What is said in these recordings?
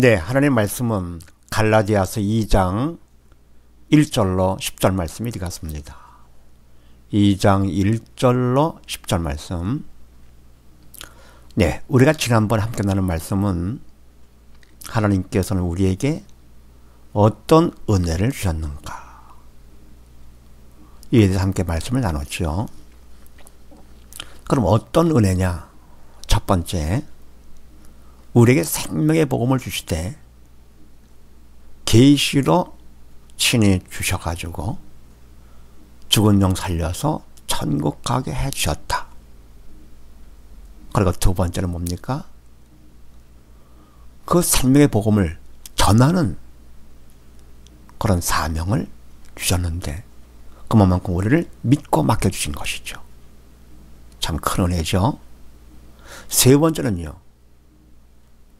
네, 하나님 말씀은 갈라디아서 2장 1절로 10절 말씀이 되겠습니다. 2장 1절로 10절 말씀. 네, 우리가 지난번 함께 나눈 말씀은 하나님께서는 우리에게 어떤 은혜를 주셨는가, 이에 대해서 함께 말씀을 나눴죠. 그럼 어떤 은혜냐? 첫 번째, 우리에게 생명의 복음을 주시되 계시로 친히 주셔가지고 죽은 영 살려서 천국 가게 해주셨다. 그리고 두 번째는 뭡니까? 그 생명의 복음을 전하는 그런 사명을 주셨는데 그만큼 우리를 믿고 맡겨주신 것이죠. 참 큰 은혜죠. 세 번째는요,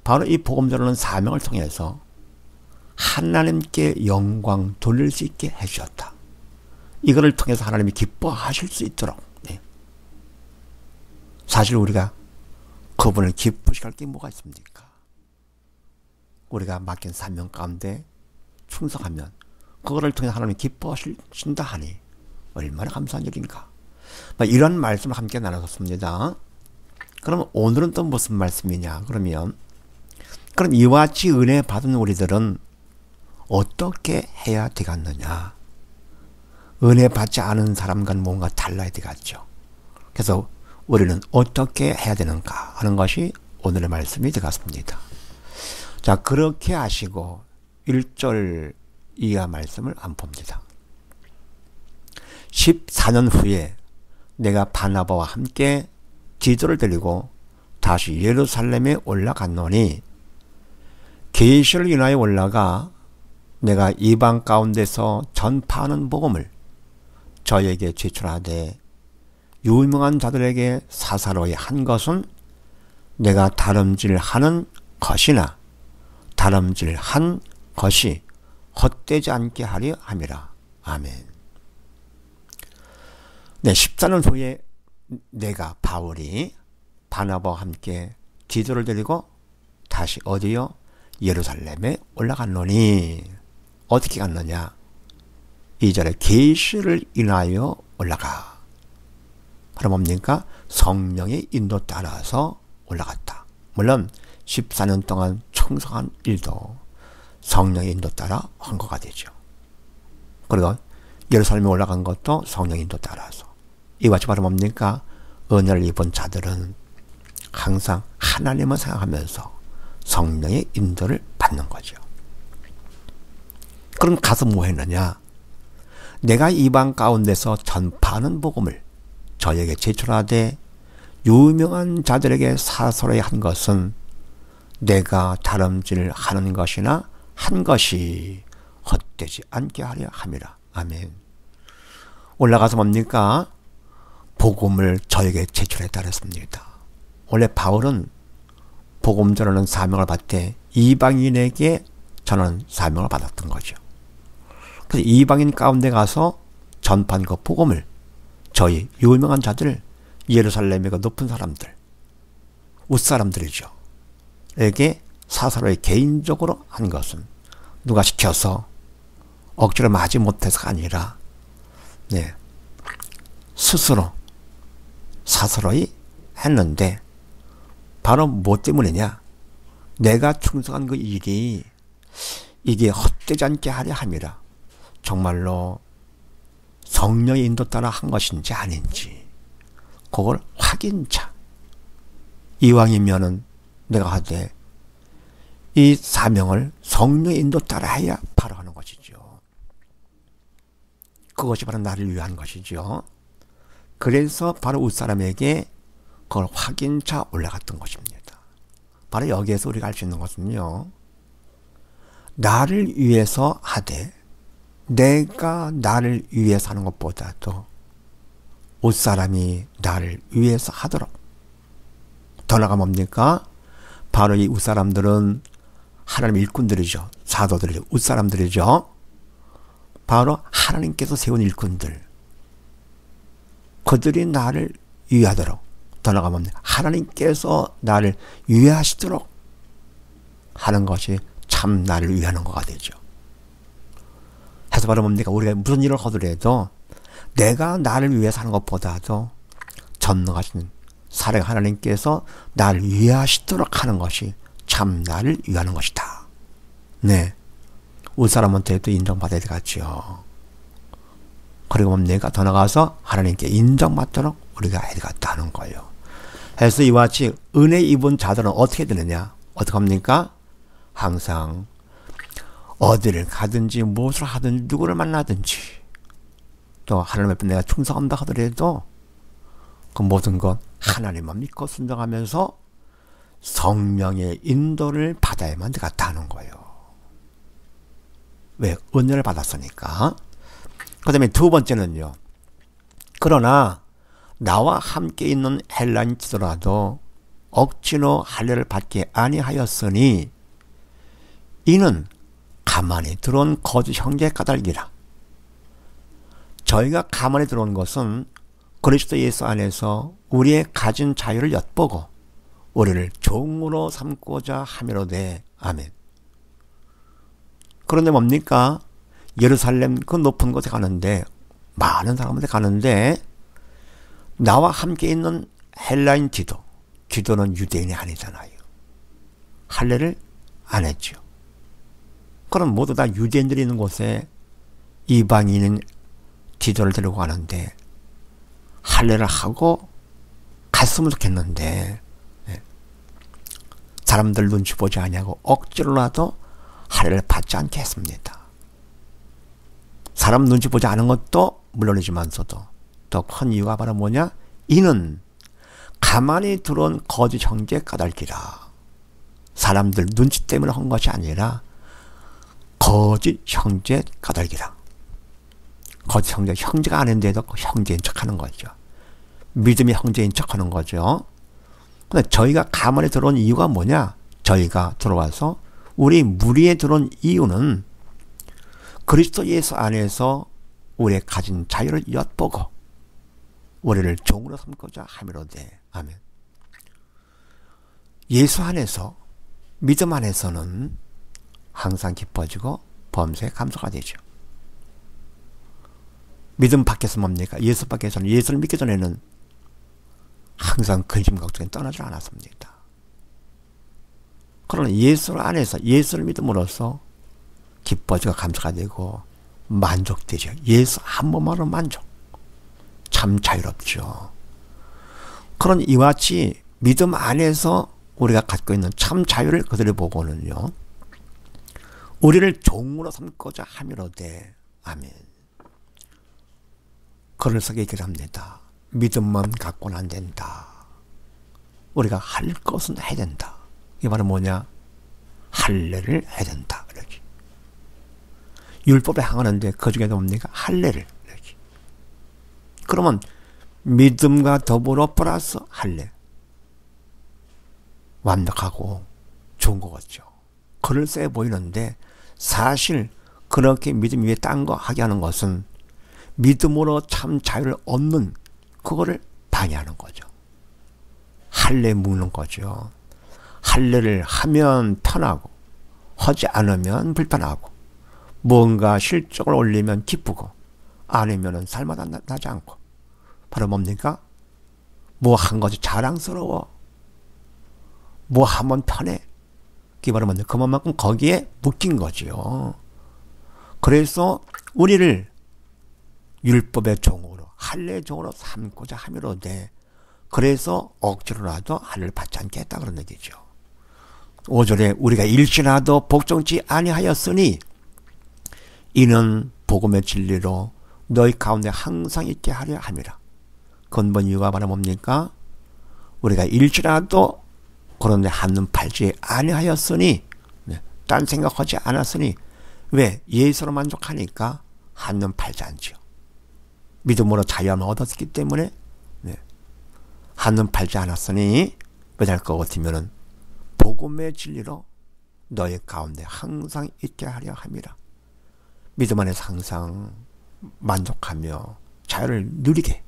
바로 이 복음 전하는 사명을 통해서 하나님께 영광 돌릴 수 있게 해주셨다. 이거를 통해서 하나님이 기뻐하실 수 있도록. 네. 사실 우리가 그분을 기쁘시게 할 게 뭐가 있습니까? 우리가 맡긴 사명 가운데 충성하면 그거를 통해 하나님이 기뻐하신다 하니 얼마나 감사한 일인가. 이런 말씀을 함께 나눴습니다. 그럼 오늘은 또 무슨 말씀이냐? 그러면 이와 같이 은혜 받은 우리들은 어떻게 해야 되겠느냐? 은혜 받지 않은 사람과는 뭔가 달라야 되겠죠. 그래서 우리는 어떻게 해야 되는가 하는 것이 오늘의 말씀이 되겠습니다. 자, 그렇게 하시고 1절 이하 말씀을 안 봅니다. 14년 후에 내가 바나바와 함께 디도를 데리고 다시 예루살렘에 올라갔노니 계시를 인하여 올라가 내가 이방 가운데서 전파하는 복음을 저에게 제출하되 유명한 자들에게 사사로이 한 것은 내가 다름질하는 것이나 다름질한 것이 헛되지 않게 하려 함이라. 아멘. 네, 14년 후에 내가 바울이 바나바와 함께 디도를 데리고 다시 어디요? 예루살렘에 올라갔노니 어떻게 갔느냐? 2절에 계시를 인하여 올라가. 그럼 뭡니까? 성령의 인도 따라서 올라갔다. 물론 14년 동안 충성한 일도 성령의 인도 따라 한 거가 되죠. 그리고 예루살렘에 올라간 것도 성령의 인도 따라서. 이와 같이 바로 뭡니까? 은혜를 입은 자들은 항상 하나님을 생각하면서 성령의 인도를 받는 거죠. 그럼 가서 뭐 했느냐? 내가 이방 가운데서 전파하는 복음을 저에게 제출하되 유명한 자들에게 사설에 한 것은 내가 다름질하는 것이나 한 것이 헛되지 않게 하려 함이라. 아멘. 올라가서 뭡니까? 복음을 저에게 제출했다 그랬습니다. 원래 바울은 복음 전하는 사명을 받되 이방인에게 전하는 사명을 받았던 거죠. 그래서 이방인 가운데 가서 전파한 그 복음을 저희 유명한 자들, 예루살렘의 그 높은 사람들, 웃사람들이죠, 에게 사사로이 개인적으로 한 것은 누가 시켜서 억지로 마지 못해서가 아니라 스스로 사사로이 했는데 바로 뭐 때문이냐? 내가 충성한 그 일이 이게 헛되지 않게 하려 함이라. 정말로 성령의 인도 따라 한 것인지 아닌지 그걸 확인차. 이왕이면은 내가 하되 이 사명을 성령의 인도 따라 해야 바로 하는 것이죠. 그것이 바로 나를 위한 것이죠. 그래서 바로 웃사람에게 그걸 확인차 올라갔던 것입니다. 바로 여기에서 우리가 알 수 있는 것은요, 나를 위해서 하되 내가 나를 위해서 하는 것보다도 웃사람이 나를 위해서 하도록. 더 나아가 뭡니까? 바로 이 웃사람들은 하나님 일꾼들이죠. 사도들이죠. 웃사람들이죠. 바로 하나님께서 세운 일꾼들. 그들이 나를 위하도록, 더 나아가면 하나님께서 나를 위하시도록 하는 것이 참 나를 위하는 거가 되죠. 해서 바로 뭡니까? 우리가 무슨 일을 하더라도 내가 나를 위해서 하는 것보다도 전능하신 사랑 하나님께서 나를 위하시도록 하는 것이 참 나를 위하는 것이다. 네. 우리 사람한테도 인정받아야 되겠죠. 그리고 뭡니까? 더 나가서 하나님께 인정받도록 우리가 해야 되겠다는 거예요. 그래서 이와 같이 은혜 입은 자들은 어떻게 되느냐? 어떻게 합니까? 항상 어디를 가든지 무엇을 하든지 누구를 만나든지 또 하나님 앞에 내가 충성한다 하더라도 그 모든 것 하나님만 믿고 순종하면서 성령의 인도를 받아야만 되겠다는 거예요. 왜? 은혜를 받았으니까. 그 다음에 두 번째는요. 그러나 나와 함께 있는 헬라인이더라도 억지로 할례를 받지 아니하였으니 이는 가만히 들어온 거짓 형제 까닭이라. 저희가 가만히 들어온 것은 그리스도 예수 안에서 우리의 가진 자유를 엿보고 우리를 종으로 삼고자 함이로되. 아멘. 그런데 뭡니까? 예루살렘 그 높은 곳에 가는데 많은 사람한테 가는데 나와 함께 있는 헬라인 디도는 유대인이 아니잖아요. 할례를 안 했죠. 그럼 모두 다 유대인들이 있는 곳에 이방인인 디도를 데리고 가는데 할례를 하고 갔으면 좋겠는데 사람들 눈치 보지 아니하고 억지로라도 할례를 받지 않게 했습니다. 사람 눈치 보지 않은 것도 물론이지만서도 더 큰 이유가 바로 뭐냐? 이는 가만히 들어온 거짓 형제 까닭이라. 사람들 눈치 때문에 한 것이 아니라 거짓 형제 까닭이라. 거짓 형제가 아닌데도 형제인 척하는 거죠. 믿음이 형제인 척하는 거죠. 근데 저희가 가만히 들어온 이유가 뭐냐? 저희가 들어와서 우리 무리에 들어온 이유는 그리스도 예수 안에서 우리의 가진 자유를 엿보고 우리를 종으로 삼고자 함이로되. 아멘. 예수 안에서 믿음 안에서는 항상 기뻐지고 범사에 감사가 되죠. 믿음 밖에서 뭡니까? 예수 밖에서는 예수를 믿기 전에는 항상 근심 걱정이 떠나지 않았습니다. 그러나 예수 안에서 예수를 믿음으로써 기뻐지고 감사가 되고 만족되죠. 예수 한 번만으로 만족. 참 자유롭죠. 그런 이와 같이 믿음 안에서 우리가 갖고 있는 참 자유를 그들이 보고는요. 우리를 종으로 삼고자 함이로되. 아멘. 그래서 얘기를 합니다. 믿음만 갖고는 안 된다. 우리가 할 것은 해야 된다. 이게 바로 뭐냐? 할례를 해야 된다. 이렇게. 율법에 항하는데 그 중에도 뭡니까? 할례를. 이렇게. 그러면 믿음과 더불어 플러스 할례. 완벽하고 좋은 거겠죠. 그럴싸해 보이는데 사실 그렇게 믿음 위에 딴 거 하게 하는 것은 믿음으로 참 자유를 얻는 그거를 방해하는 거죠. 할례 묵는 거죠. 할례를 하면 편하고 하지 않으면 불편하고 뭔가 실적을 올리면 기쁘고 아니면 살맛 나지 않고 바로 뭡니까? 뭐 한 것이 자랑스러워. 뭐 하면 편해. 그게 바로 뭡니까? 그만큼 거기에 묶인 거지요. 그래서 우리를 율법의 종으로 할례의 종으로 삼고자 함이로되 그래서 억지로라도 할례를 받지 않게 했다 그런 얘기죠. 5절에 우리가 일시라도 복종치 아니하였으니 이는 복음의 진리로 너희 가운데 항상 있게 하려 함이라. 근본 이유가 바로 뭡니까? 우리가 일시라도 그런데 한눈 팔지 아니하였으니 딴 생각하지 않았으니 왜? 예수로 만족하니까 한눈 팔지 않죠. 믿음으로 자유함을 얻었기 때문에 한눈 팔지 않았으니 왜잘 것 같으면은 복음의 진리로 너희 가운데 항상 있게 하려 함이라. 믿음 안에서 항상 만족하며 자유를 누리게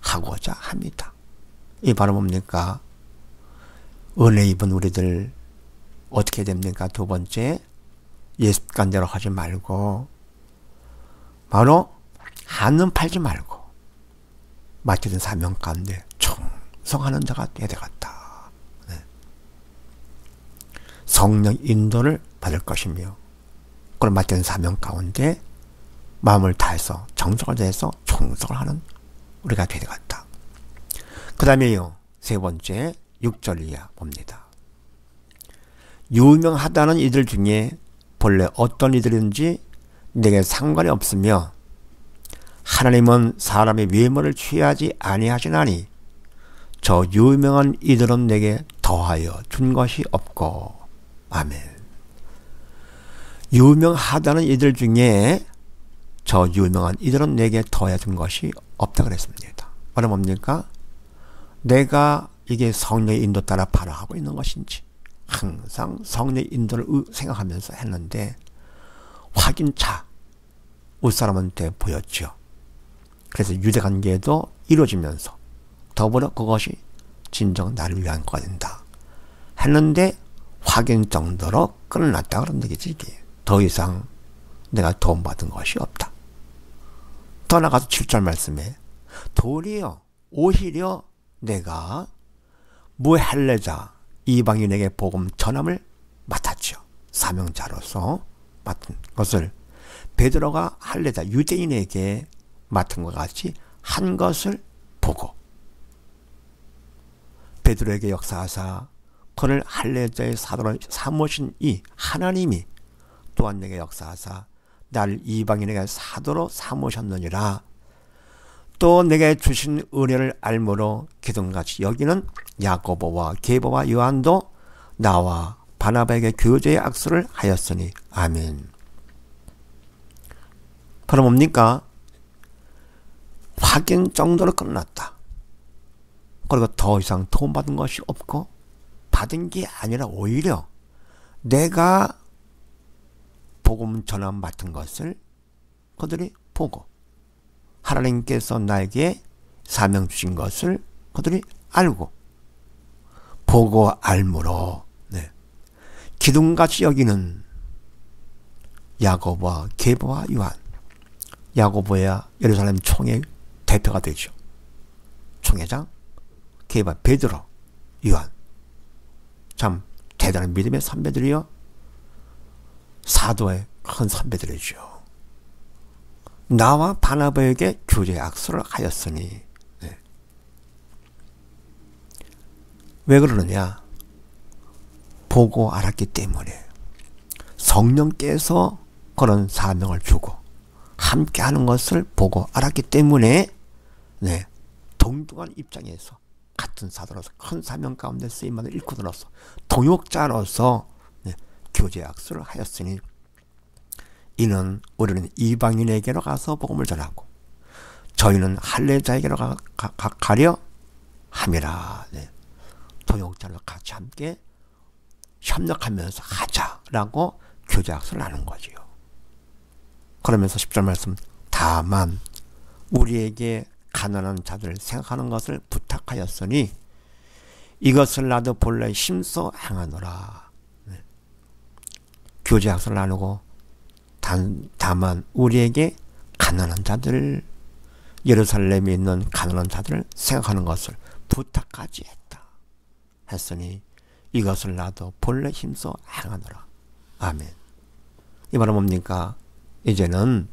하고자 합니다. 이 바로 뭡니까? 은혜 입은 우리들 어떻게 됩니까? 두 번째, 예습관대로 하지 말고 바로 한눈 팔지 말고 맡겨진 사명 가운데 충성하는 자가 되어야 되겠다. 네. 성령 인도를 받을 것이며 그런 맡겨진 사명 가운데 마음을 다해서 정성을 다해서 충성을 하는 우리가 되어야 되겠다. 그 다음에요, 세 번째 6절 이하 봅니다. 유명하다는 이들 중에 본래 어떤 이들인지 내게 상관이 없으며 하나님은 사람의 외모를 취하지 아니하시나니 저 유명한 이들은 내게 더하여 준 것이 없고. 아멘. 유명하다는 이들 중에 저 유명한 이들은 내게 더하여 준 것이 없다 그랬습니다. 바로 뭡니까? 내가 이게 성령의 인도 따라 바로 하고 있는 것인지 항상 성령의 인도를 생각하면서 했는데 확인차 웃사람한테 보였죠. 그래서 유대관계도 이루어지면서 더불어 그것이 진정 나를 위한 거가 된다 했는데 확인 정도로 끝났다 그런 얘기지. 더 이상 내가 도움받은 것이 없다. 더 나가서 7절 말씀에 도리어 오히려 내가 무할례자 이방인에게 복음 전함을 맡았죠. 사명자로서 맡은 것을 베드로가 할례자 유대인에게 맡은 것 같이 한 것을 보고 베드로에게 역사하사 그를 할례자의 사도로 삼으신 이 하나님이 또한 내게 역사하사 나를 이방인에게 사도로 삼으셨느니라. 또 내게 주신 은혜를 알므로 기둥같이 여기는 야고보와 게바와 요한도 나와 바나바에게 교제의 악수를 하였으니. 아멘. 그럼 뭡니까? 확인 정도로 끝났다. 그리고 더 이상 도움받은 것이 없고 받은 게 아니라 오히려 내가 복음 전함 맡은 것을 그들이 보고 하나님께서 나에게 사명 주신 것을 그들이 알고 보고 알므로 기둥같이 여기는 야고보와 게바와 요한. 야고보야 예루살렘 총회 대표가 되죠. 총회장, 게바, 베드로, 요한. 참 대단한 믿음의 선배들이요. 사도의 큰 선배들이죠. 나와 바나바에게 교제의 악수를 하였으니. 왜 그러느냐? 보고 알았기 때문에 성령께서 그런 사명을 주고 함께 하는 것을 보고 알았기 때문에 동등한 입장에서 같은 사도로서 큰 사명 가운데 쓰임받은 일꾼으로서 동역자로서 교제 악수를 하였으니 이는 우리는 이방인에게로 가서 복음을 전하고 저희는 할례자에게로 가려 함이라. 동역자로 같이 함께 협력하면서 하자라고 교제 악수를 하는 거지요. 그러면서 10절 말씀, 다만 우리에게 가난한 자들을 생각하는 것을 부탁하였으니 이것을 나도 본래 힘써 행하노라. 교제 악수를 나누고 다만 우리에게 가난한 자들, 예루살렘에 있는 가난한 자들을 생각하는 것을 부탁하지 했다 했으니 이것을 나도 본래 힘써 행하노라. 아멘. 이 말은 뭡니까? 이제는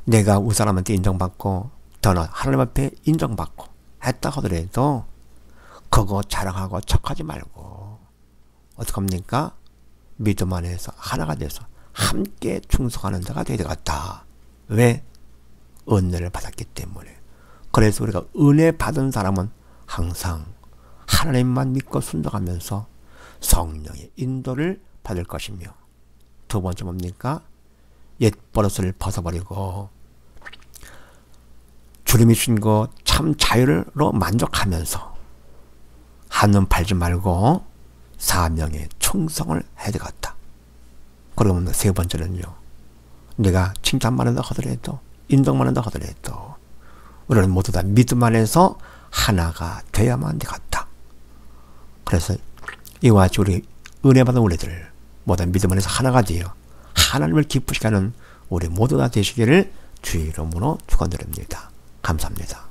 내가 우사람한테 인정받고 더는 하나님 앞에 인정받고 했다 하더라도 그거 자랑하고 척하지 말고 어떡합니까? 믿음 안에서 하나가 돼서 함께 충성하는 자가 되어야 되겠다. 왜? 은혜를 받았기 때문에. 그래서 우리가 은혜 받은 사람은 항상 하나님만 믿고 순종하면서 성령의 인도를 받을 것이며, 두 번째 뭡니까? 옛 버릇을 벗어버리고 주님이 주신 것 참 자유로 만족하면서 한눈 팔지 말고 사명에 충성을 해야 되겠다. 그러면 세 번째는요, 내가 칭찬만 한다 하더라도 인정만 한다 하더라도 우리는 모두 다 믿음 안에서 하나가 되어야만 되겠다. 그래서 이와 같이 우리 은혜 받은 우리들 모든 믿음 안에서 하나가 되어 하나님을 기쁘시게 하는 우리 모두가 되시기를 주의 이름으로 축원드립니다. 감사합니다.